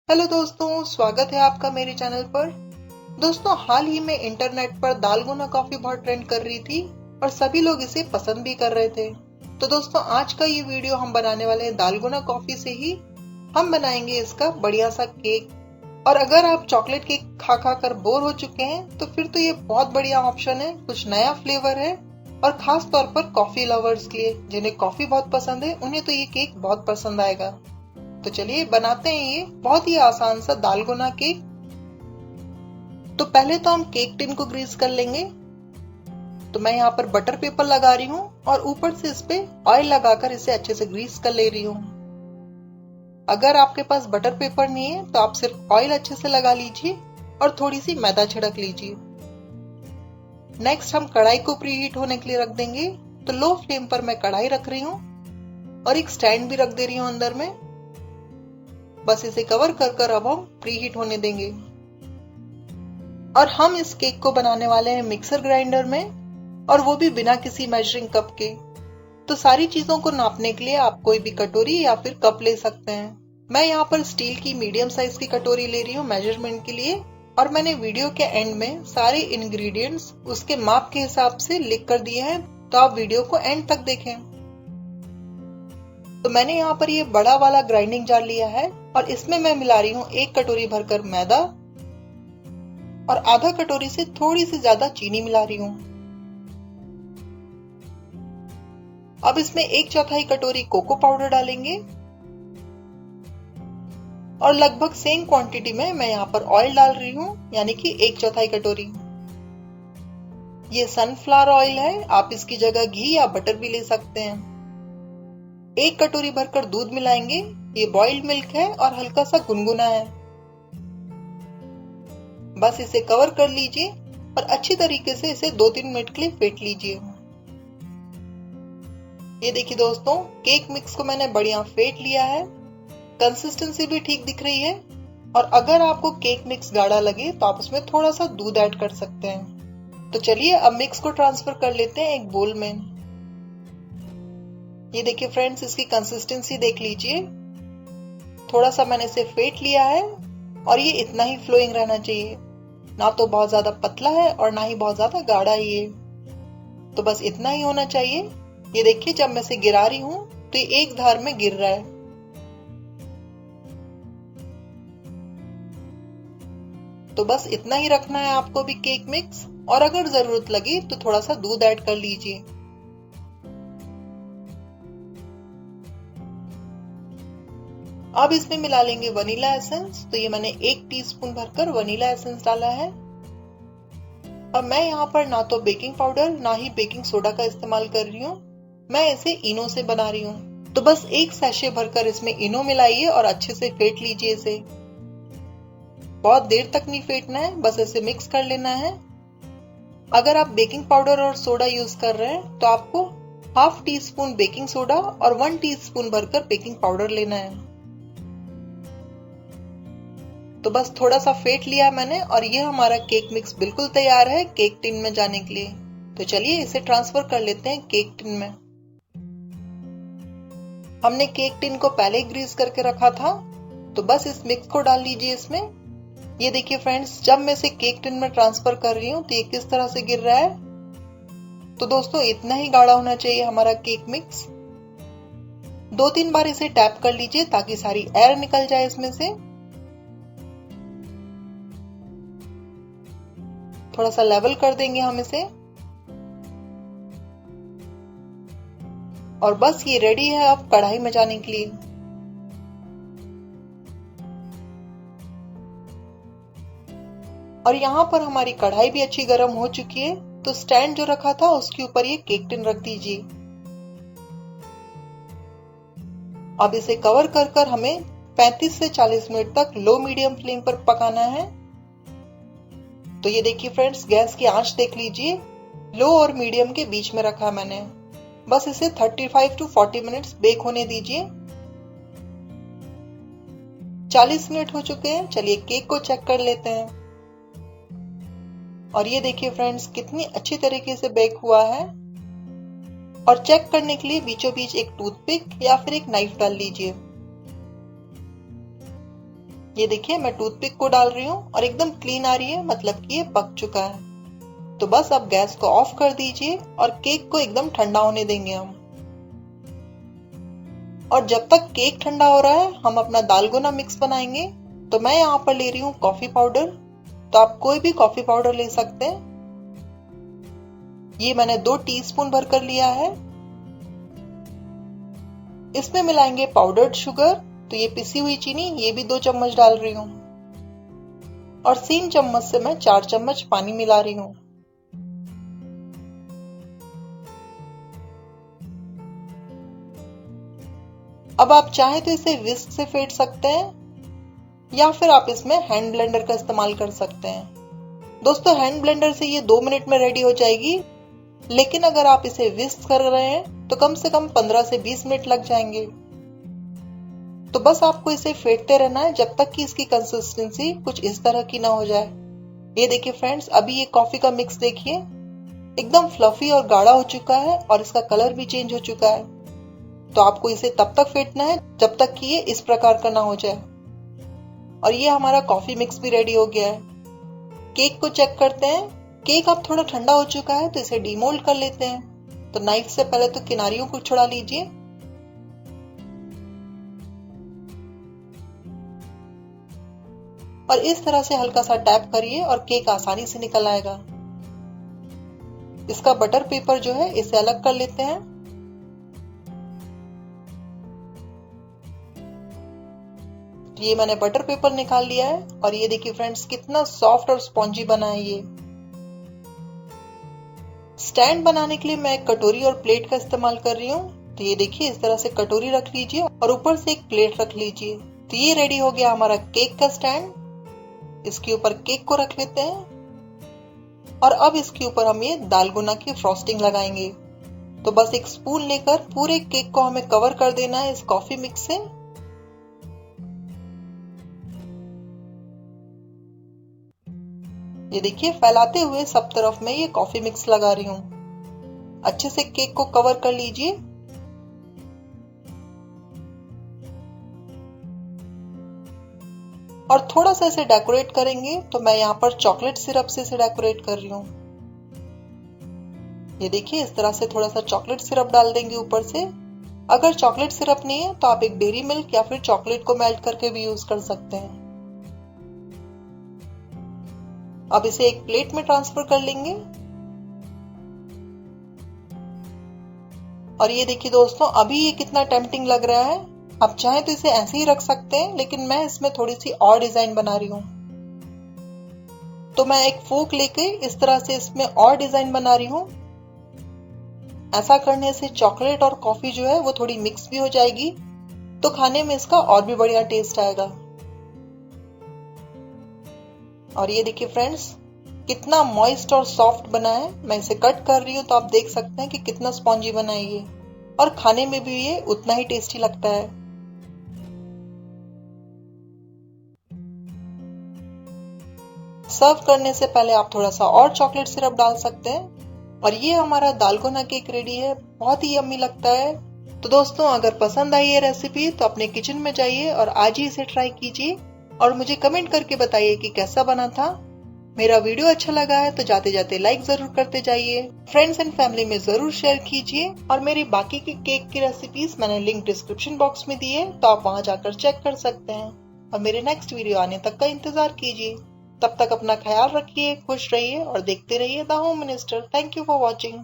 Hello दोस्तों, स्वागत है आपका मेरे चैनल पर। दोस्तों, हाल ही में इंटरनेट पर दालगोना कॉफी बहुत ट्रेंड कर रही थी और सभी लोग इसे पसंद भी कर रहे थे। तो दोस्तों, आज का ये वीडियो हम बनाने वाले हैं दालगोना कॉफी से ही। हम बनाएंगे इसका बढ़िया सा केक। और अगर आप चॉकलेट केक खा खा कर बोर हो चुके हैं तो फिर तो ये बहुत बढ़िया ऑप्शन है। कुछ नया फ्लेवर है और खास तौर पर कॉफी लवर्स के लिए, जिन्हें कॉफी बहुत पसंद है, उन्हें तो ये केक बहुत पसंद आएगा। तो चलिए बनाते हैं ये बहुत ही आसान सा दालगोना केक। तो पहले तो हम केक टिन को ग्रीस कर लेंगे। तो मैं यहाँ पर बटर पेपर लगा रही हूँ और ऊपर से इस पे ऑयल लगाकर इसे अच्छे से ग्रीस कर ले रही हूँ। अगर आपके पास बटर पेपर नहीं है तो आप सिर्फ ऑयल अच्छे से लगा लीजिए और थोड़ी सी मैदा छिड़क लीजिए। नेक्स्ट हम कढ़ाई को प्रीहीट होने के लिए रख देंगे। तो लो फ्लेम पर मैं कढ़ाई रख रही हूँ और एक स्टैंड भी रख दे रही हूँ अंदर में। बस इसे कवर कर कर अब हम प्रीहीट होने देंगे। और हम इस केक को बनाने वाले हैं मिक्सर ग्राइंडर में, और वो भी बिना किसी मेजरिंग कप के। तो सारी चीजों को नापने के लिए आप कोई भी कटोरी या फिर कप ले सकते हैं। मैं यहाँ पर स्टील की मीडियम साइज की कटोरी ले रही हूँ मेजरमेंट के लिए। और मैंने वीडियो के एंड में सारे इंग्रेडिएंट्स उसके माप के हिसाब से लिख कर दिए हैं, तो आप वीडियो को एंड तक देखें। तो मैंने यहाँ पर ये बड़ा वाला ग्राइंडिंग जार लिया है और इसमें मैं मिला रही हूँ 1 कटोरी भरकर मैदा और आधा कटोरी से थोड़ी सी ज्यादा चीनी मिला रही हूँ। अब इसमें 1/4 कटोरी कोको पाउडर डालेंगे और लगभग सेम क्वांटिटी में मैं यहाँ पर ऑयल डाल रही हूँ, यानी कि 1/4 कटोरी। ये सनफ्लावर ऑयल है, आप इसकी जगह घी या बटर भी ले सकते हैं। 1 कटोरी भरकर दूध मिलाएंगे। ये बॉइल्ड मिल्क है और हल्का सा गुनगुना है। बस इसे कवर कर लीजिए और अच्छी तरीके से इसे 2-3 मिनट के लिए फेंट लीजिए। ये देखिए दोस्तों, केक मिक्स को मैंने बढ़िया फेंट लिया है। कंसिस्टेंसी भी ठीक दिख रही है। और अगर आपको केक मिक्स गाढ़ा लगे तो आप उसमें थोड़ा सा दूध ऐड कर सकते हैं। तो चलिए अब मिक्स को ट्रांसफर कर लेते हैं एक बोल में। ये देखिए फ्रेंड्स, इसकी कंसिस्टेंसी देख लीजिए। थोड़ा सा मैंने इसे फेंट लिया है और ये इतना ही फ्लोइंग रहना चाहिए, ना तो बहुत ज्यादा पतला है और ना ही बहुत ज्यादा गाढ़ा है ये। तो बस इतना ही होना चाहिए। ये देखिए, जब मैं इसे गिरा रही हूँ तो ये एक धार में गिर रहा है। तो बस इतना ही रखना है आपको भी केक मिक्स, और अगर जरूरत लगे तो थोड़ा सा दूध ऐड कर लीजिए। अब इसमें मिला लेंगे वनीला एसेंस। तो ये मैंने 1 टीस्पून भरकर वनीला एसेंस डाला है। अब मैं यहाँ पर ना तो बेकिंग पाउडर ना ही बेकिंग सोडा का इस्तेमाल कर रही हूँ, मैं इसे इनो से बना रही हूँ। तो बस 1 सैशे भरकर इसमें इनो मिलाइए और अच्छे से फेंट लीजिए इसे। बहुत देर तक नहीं फेंटना है, बस इसे मिक्स कर लेना है। अगर आप बेकिंग पाउडर और सोडा यूज कर रहे हैं तो आपको ½ टीस्पून बेकिंग सोडा और 1 टीस्पून भरकर बेकिंग पाउडर लेना है। तो बस थोड़ा सा फेंट लिया मैंने और ये हमारा केक मिक्स बिल्कुल तैयार है केक टिन में जाने के लिए। तो चलिए इसे ट्रांसफर कर लेते हैं केक टिन में। हमने केक टिन को पहले ग्रीस करके रखा था। तो बस इस मिक्स को डाल लीजिए इसमें। ये देखिए फ्रेंड्स, जब मैं इसे केक टिन में ट्रांसफर कर रही हूँ तो ये किस तरह से गिर रहा है। तो दोस्तों, इतना ही गाढ़ा होना चाहिए हमारा केक मिक्स। 2-3 बार इसे टैप कर लीजिए ताकि सारी एयर निकल जाए इसमें से। थोड़ा सा लेवल कर देंगे हम इसे। और बस ये रेडी है अब कढ़ाई में जाने के लिए। और यहाँ पर हमारी कढ़ाई भी अच्छी गर्म हो चुकी है। तो स्टैंड जो रखा था उसके ऊपर ये केक टिन रख दीजिए। अब इसे कवर कर कर हमें 35 से 40 मिनट तक लो मीडियम फ्लेम पर पकाना है। तो ये देखिए फ्रेंड्स, गैस की आंच देख लीजिए, लो और मीडियम के बीच में रखा मैंने। बस इसे 35 to 40 मिनट्स बेक होने दीजिए। 40 मिनट हो चुके हैं। चलिए केक को चेक कर लेते हैं। और ये देखिए फ्रेंड्स, कितनी अच्छी तरीके से बेक हुआ है। और चेक करने के लिए बीचों बीच एक टूथपिक या फिर एक नाइफ डाल लीजिए। ये देखिए मैं टूथपिक को डाल रही हूँ और एकदम क्लीन आ रही है, मतलब कि ये पक चुका है। तो बस अब गैस को ऑफ कर दीजिए और केक को एकदम ठंडा होने देंगे हम। और जब तक केक ठंडा हो रहा है हम अपना दालगोना मिक्स बनाएंगे। तो मैं यहाँ पर ले रही हूँ कॉफी पाउडर, तो आप कोई भी कॉफी पाउडर ले सकते हैं। ये मैंने 2 टीस्पून भर कर लिया है। इसमें मिलाएंगे पाउडर्ड शुगर, तो ये पिसी हुई चीनी, ये भी 2 चम्मच डाल रही हूँ। और 3 चम्मच से मैं 4 चम्मच पानी मिला रही हूँ। अब आप चाहें तो इसे विस्क से फेंट सकते हैं या फिर आप इसमें हैंड ब्लेंडर का इस्तेमाल कर सकते हैं। दोस्तों हैंड ब्लेंडर से ये 2 मिनट में रेडी हो जाएगी, लेकिन अगर आप इसे विस्क कर रहे हैं तो कम से कम 15 से 20 मिनट लग जाएंगे। तो बस आपको इसे फेंटते रहना है जब तक कि इसकी कंसिस्टेंसी कुछ इस तरह की ना हो जाए। ये देखिए फ्रेंड्स, अभी ये कॉफी का मिक्स देखिए एकदम फ्लफी और गाढ़ा हो चुका है और इसका कलर भी चेंज हो चुका है। तो आपको इसे तब तक फेंटना है जब तक कि ये इस प्रकार का ना हो जाए। और ये हमारा कॉफी मिक्स भी रेडी हो गया है। केक को चेक करते हैं। केक अब थोड़ा ठंडा हो चुका है, तो इसे डीमोल्ड कर लेते हैं। तो नाइफ से पहले तो किनारियों को छुड़ा लीजिए। और इस तरह से हल्का सा टैप करिए और केक आसानी से निकल आएगा। इसका बटर पेपर जो है इसे अलग कर लेते हैं। ये मैंने बटर पेपर निकाल लिया है और ये देखिए फ्रेंड्स कितना सॉफ्ट और स्पॉन्जी बना है ये। स्टैंड बनाने के लिए मैं एक कटोरी और प्लेट का इस्तेमाल कर रही हूँ। तो ये देखिए इस तरह से कटोरी रख लीजिए और ऊपर से एक प्लेट रख लीजिए। तो ये रेडी हो गया हमारा केक का स्टैंड। इसके ऊपर केक को रख लेते हैं और अब इसके ऊपर हम ये दालगुना की फ्रॉस्टिंग लगाएंगे। तो बस एक स्पून लेकर पूरे केक को हमें कवर कर देना है इस कॉफी मिक्स से। ये देखिए फैलाते हुए सब तरफ मैं ये कॉफी मिक्स लगा रही हूँ। अच्छे से केक को कवर कर लीजिए। और थोड़ा सा इसे डेकोरेट करेंगे, तो मैं यहाँ पर चॉकलेट सिरप से इसे डेकोरेट कर रही हूँ। ये देखिए इस तरह से थोड़ा सा चॉकलेट सिरप डाल देंगे ऊपर से। अगर चॉकलेट सिरप नहीं है तो आप एक डेयरी मिल्क या फिर चॉकलेट को मेल्ट करके भी यूज कर सकते हैं। अब इसे एक प्लेट में ट्रांसफर कर लेंगे। और ये देखिए दोस्तों, अभी ये कितना टेम्पटिंग लग रहा है। आप चाहें तो इसे ऐसे ही रख सकते हैं, लेकिन मैं इसमें थोड़ी सी और डिजाइन बना रही हूँ। तो मैं एक फोक लेके इस तरह से इसमें और डिजाइन बना रही हूँ। ऐसा करने से चॉकलेट और कॉफी जो है वो थोड़ी मिक्स भी हो जाएगी, तो खाने में इसका और भी बढ़िया टेस्ट आएगा। और ये देखिए फ्रेंड्स कितना मॉइस्ट और सॉफ्ट बना है। मैं इसे कट कर रही हूँ तो आप देख सकते हैं कि कितना स्पॉन्जी बना है ये, और खाने में भी ये उतना ही टेस्टी लगता है। सर्व करने से पहले आप थोड़ा सा और चॉकलेट सिरप डाल सकते हैं। और ये हमारा दालगोना केक रेडी है। बहुत ही यम्मी लगता है। तो दोस्तों अगर पसंद आई ये रेसिपी तो अपने किचन में जाइए और आज ही इसे ट्राई कीजिए और मुझे कमेंट करके बताइए कि कैसा बना था। मेरा वीडियो अच्छा लगा है तो जाते जाते लाइक जरूर करते जाइए। फ्रेंड्स एंड फैमिली में जरूर शेयर कीजिए। और मेरी बाकी की केक की रेसिपीज मैंने लिंक डिस्क्रिप्शन बॉक्स में दी है, तो आप वहां जाकर चेक कर सकते हैं। और मेरे नेक्स्ट वीडियो आने तक का इंतजार कीजिए। तब तक अपना ख्याल रखिए, खुश रहिए और देखते रहिए the home minister. Thank you for watching.